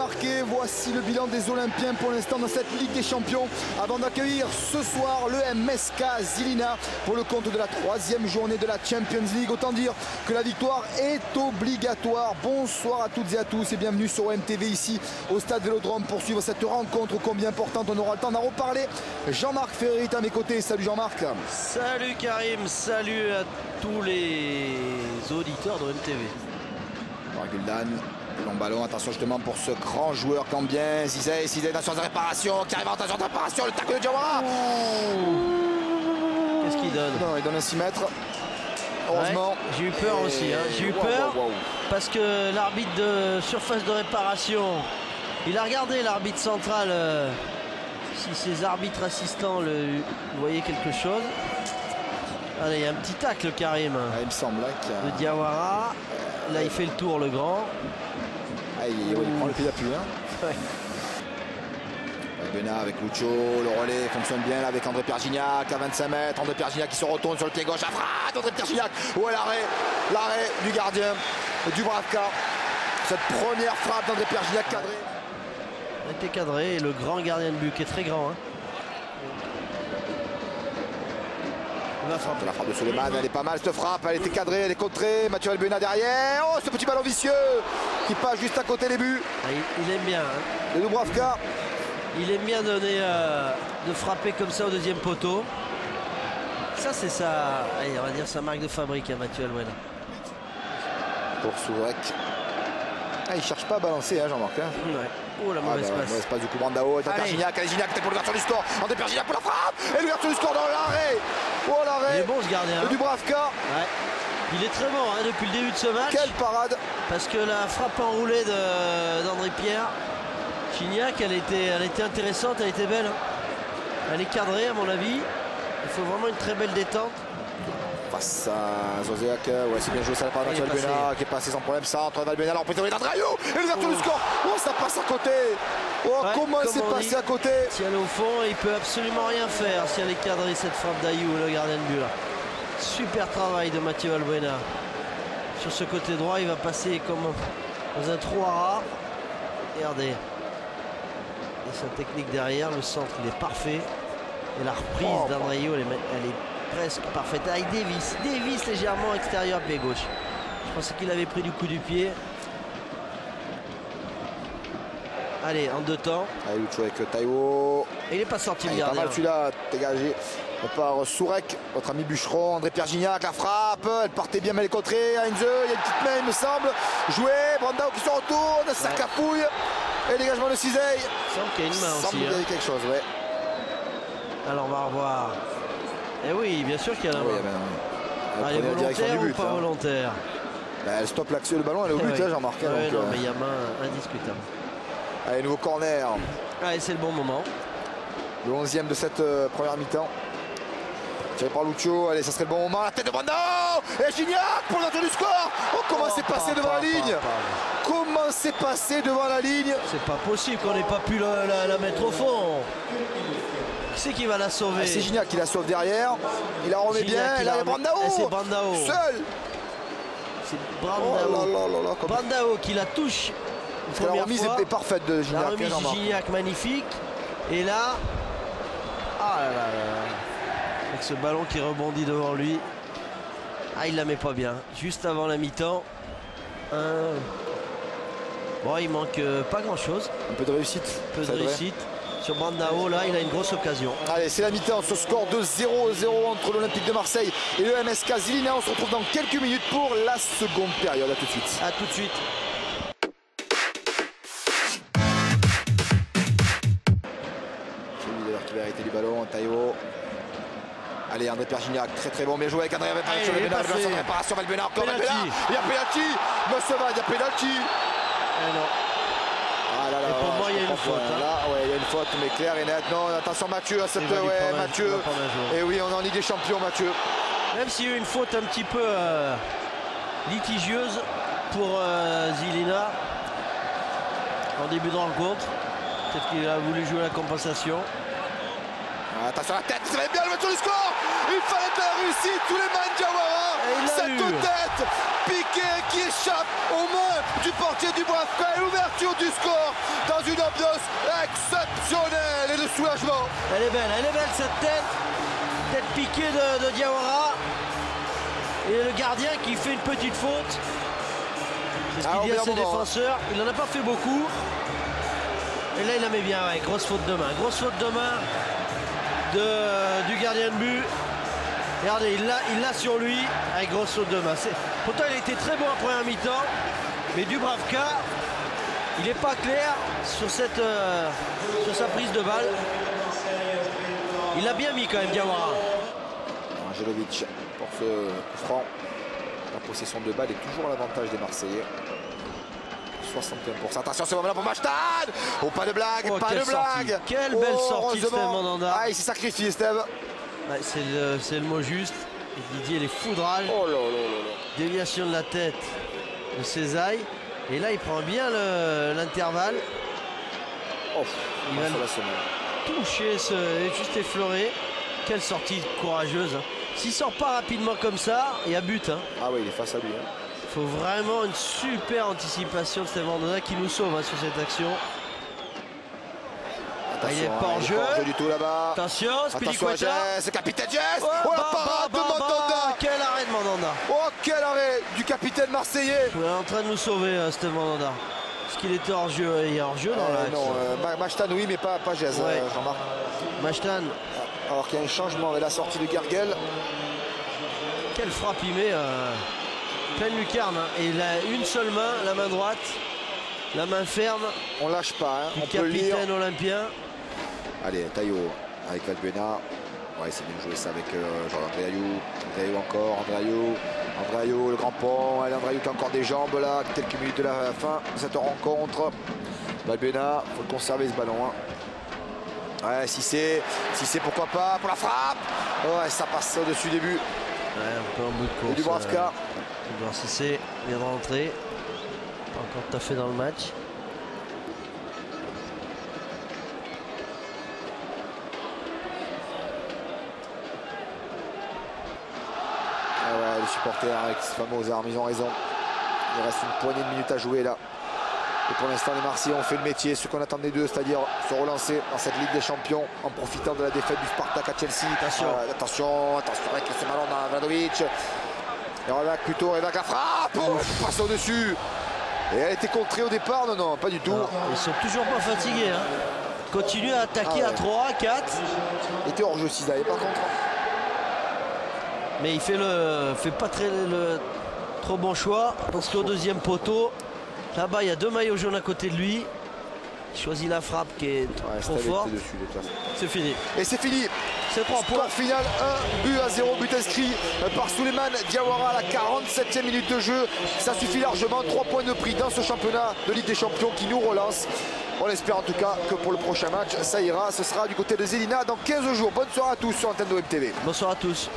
marqué. Voici le bilan des Olympiens pour l'instant dans cette Ligue des Champions avant d'accueillir ce soir le MSK Žilina pour le compte de la 3e journée de la Champions League. Autant dire que la victoire est obligatoire. Bonsoir à toutes et à tous et bienvenue sur OMTV ici au Stade Vélodrome pour suivre cette rencontre combien importante. On aura le temps d'en reparler. Jean-Marc Ferry est à mes côtés. Salut Jean-Marc. Salut Karim, salut à tous les auditeurs de OMTV. Guldan, long ballon, attention justement pour ce grand joueur cambien, Zizé, attention de réparation, qui arrive en attention de réparation, le tacle de Diawara. Qu'est-ce qu'il donne? Non, il donne un 6 mètres. Heureusement. Ouais, j'ai eu peur aussi, hein. J'ai eu peur parce que l'arbitre de surface de réparation, il a regardé l'arbitre central, si ses arbitres assistants voyaient quelque chose. Allez, il y a un petit tacle Karim. Il me semble là de Diawara. Là, il fait le tour, le grand. Il prend le pied d'appui. Hein. Ouais. Bena avec Lucho, le relais fonctionne bien là avec André-Pierre Gignac à 25 mètres. André-Pierre Gignac qui se retourne sur le pied gauche à frappe. André-Pierre Gignac. Ouais, l'arrêt du gardien Dubravka. Cette première frappe d'André-Pierre Gignac cadrée. Elle était cadrée et le grand gardien de but qui est très grand. Hein. La frappe de Suleiman, elle est pas mal cette frappe, elle était cadrée, elle est contrée. Mathieu Valbuena derrière. Oh, ce petit ballon vicieux qui passe juste à côté des buts. Il aime bien. Hein. De Dubravka. Il aime bien donner, de frapper comme ça au deuxième poteau. Ça, c'est ça. Allez, on va dire sa marque de fabrique, hein, Mathieu Valbuena. Pour Sourek. Il cherche pas à balancer, hein, Jean-Marc. Hein. Ouais. Oh, la mauvaise passe. Mauvaise passe du coup, Brandao. André-Pierre Gignac, pour l'ouverture du score. André-Pierre Gignac pour la frappe. Et l'ouverture du score dans l'arrêt. Oh, l'arrêt. Il est bon ce gardien. De Dubravka. Ouais. Il est très bon hein, depuis le début de ce match. Quelle parade. Parce que la frappe enroulée d'André-Pierre Gignac, elle était intéressante, elle était belle. Hein. Elle est cadrée à mon avis. Il faut vraiment une très belle détente. Face à Zozeak, ouais, c'est bien joué ça par Mathieu Valbuena qui est passé sans problème. Ça entre Valbuena, alors peut-être d'Andraio et l'ouverture du score. Oh, ça passe à côté. Oh, ouais, comment c'est passé à côté. Si elle est au fond, il peut absolument rien faire si elle est cadrée cette frappe d'Ayou, le gardien de but là. Super travail de Mathieu Valbuena. Sur ce côté droit, il va passer comme dans un trou à rats. Regardez. Et sa technique derrière, le centre il est parfait. Et la reprise d'Andraio, elle est presque parfaite. Avec Davis légèrement extérieur pied gauche. Je pensais qu'il avait pris du coup du pied. Allez, en deux temps. Allez, Lucho avec Taiwo. Et il n'est pas sorti le gardien. Pas mal celui-là, dégagé par Sourek, notre ami Bûcheron. André-Pierre Gignac, la frappe. Elle partait bien, mais elle est contrée. Heinze, il y a une petite main, il me semble. Joué, Brandao qui se retourne, ça capouille. Et dégagement de Cizey. Il semble qu'il y a une main aussi. Il y a quelque chose, ouais. Alors on va revoir. Et oui, bien sûr qu'il y a la main. Elle est volontaire ou pas volontaire? Elle stoppe l'action, le ballon, elle est au but, là, Jean-Marc. Non, mais il y a main indiscutable. Allez, nouveau corner. Allez, c'est le bon moment. Le 11e de cette première mi-temps. Tiré par Lucho. Allez, ça serait le bon moment. La tête de Brandao. Et Gignac pour l'ouverture du score. Oh, comment c'est passé devant la ligne. Comment c'est passé devant la ligne. C'est pas possible qu'on n'ait pas pu la mettre au fond. Qui c'est qui va la sauver? C'est Gignac qui la sauve derrière. Il la remet bien. Et là, il y a Brandao. C'est Brandao. Seul. C'est Brandao. Brandao qui la touche. La remise est parfaite de Gignac. La remise de Gignac magnifique. Et là, avec ce ballon qui rebondit devant lui. Il la met pas bien. Juste avant la mi-temps. Bon, il manque pas grand-chose. Un peu de réussite. Un peu de réussite. Sur Brandao, là, il a une grosse occasion. Allez, c'est la mi-temps. Ce score de 0-0 entre l'Olympique de Marseille et le MSK Žilina. On se retrouve dans quelques minutes pour la seconde période. À tout de suite. À tout de suite. Qui va arrêter du ballon, Taiwo. Allez, André-Pierre Gignac, très bon, bien joué avec André Valbuena. Réparation Valbuena, encore Valbuena. Il y a pénalty. Monsieur Van, il y a pénalty. Ah là là, pour moi, il y a une faute. Là, ouais, il y a une faute, mais claire et nette. Non, attention Mathieu à cette. Ouais, Mathieu. Et oui, on est en Ligue des Champions, Mathieu. Même s'il y a eu une faute un petit peu litigieuse pour Žilina en début de rencontre. Peut-être qu'il a voulu jouer la compensation. Attention à la tête, ça va bien le voiture du score. Il fallait de la réussite, tous les mains de Diawara. Cette tête piquée qui échappe aux mains du portier du Dubravka. Et l'ouverture l'ouverture du score dans une ambiance exceptionnelle et de soulagement. Elle est belle cette tête piquée de Diawara. Et le gardien qui fait une petite faute. C'est ce qu'il dit à ses défenseurs. Il n'en a pas fait beaucoup. Et là il la met bien, ouais, grosse faute de main. Grosse faute de main du gardien de but. Regardez, il l'a sur lui avec grosse faute de main. Pourtant il a été très bon en première mi-temps. Mais Dubravka, il n'est pas clair sur sa prise de balle. Il l'a bien mis quand même, Diawara. Angelovic pour ce coup franc. La possession de balle est toujours à l'avantage des Marseillais. 61%. Attention, ce moment-là pour Machtan. Oh, pas de blague, pas de blague. Sortie. Quelle belle sortie de Steve Mandanda. Ah, il s'est sacrifié, Steve. Ouais, c'est le mot juste. Et Didier les foudrage. Oh là là là là. Déviation de la tête de Césaille. Et là, il prend bien l'intervalle. Oh, il va toucher, juste effleuré. Quelle sortie courageuse. Hein. S'il sort pas rapidement comme ça, il y a but. Hein. Ah oui, il est face à lui. Il faut vraiment une super anticipation de Steve Mandanda qui nous sauve sur cette action. Attention, il est pas en jeu. Du tout là-bas. Attention, Spilicueta. C'est capitaine Jess. Oh, la parade de Mandanda. Quel arrêt de Mandanda. Oh, quel arrêt du capitaine marseillais. Il est en train de nous sauver, Steve Mandanda. Est-ce qu'il était hors jeu? Il est hors jeu dans l'axe. Non, Machtan oui, mais pas Jess, ouais. Jean-Marc. Machtan. Alors qu'il y a un changement et la sortie de Garguel. Quelle frappe il met, pleine lucarne. Hein. Et il a une seule main, la main droite. La main ferme. On lâche pas, hein. On peut lire. Capitaine olympien. Allez, Taillot avec Valbuena. Ouais, c'est bien joué ça avec Andreayu. Andreayu encore, Andreayu, le grand pont. Allez, Andreayu qui a encore des jambes là, quelques minutes de la fin de cette rencontre. Valbuena, il faut conserver ce ballon. Hein. Ouais, si c'est pourquoi pas pour la frappe. Ouais, ça passe au-dessus du but. Ouais, un peu en bout de course. Et Dubravka. Cissé vient de rentrer. Pas encore tout à fait dans le match. Ah ouais, les supporters avec ces fameux armes, ils ont raison. Il reste une poignée de minutes à jouer là. Et pour l'instant, les Marseillais ont fait le métier, ce qu'on attendait d'eux, c'est-à-dire se relancer dans cette Ligue des Champions en profitant de la défaite du Spartak à Chelsea. Attention avec ce ballon dans Vladovic. Et Revac plutôt, Revac la frappe. Passe au-dessus. Et elle a été contrée au départ, non, pas du tout. Alors, ils sont toujours pas fatigués. Hein. Continue à attaquer à 3, 4. Il était hors jeu Cisaille par contre. Mais il fait pas trop bon choix parce qu'au deuxième poteau, là-bas il y a 2 maillots jaunes à côté de lui. Il choisit la frappe qui est trop forte. C'est fini. Et c'est fini. C'est 3 points. Score final 1-0, but inscrit par Souleymane Diawara à la 47e minute de jeu. Ça suffit largement, 3 points de prix dans ce championnat de Ligue des Champions qui nous relance. On espère en tout cas que pour le prochain match, ça ira. Ce sera du côté de Zelina dans 15 jours. Bonne soirée à tous sur Antenne de Web TV. Bonsoir à tous.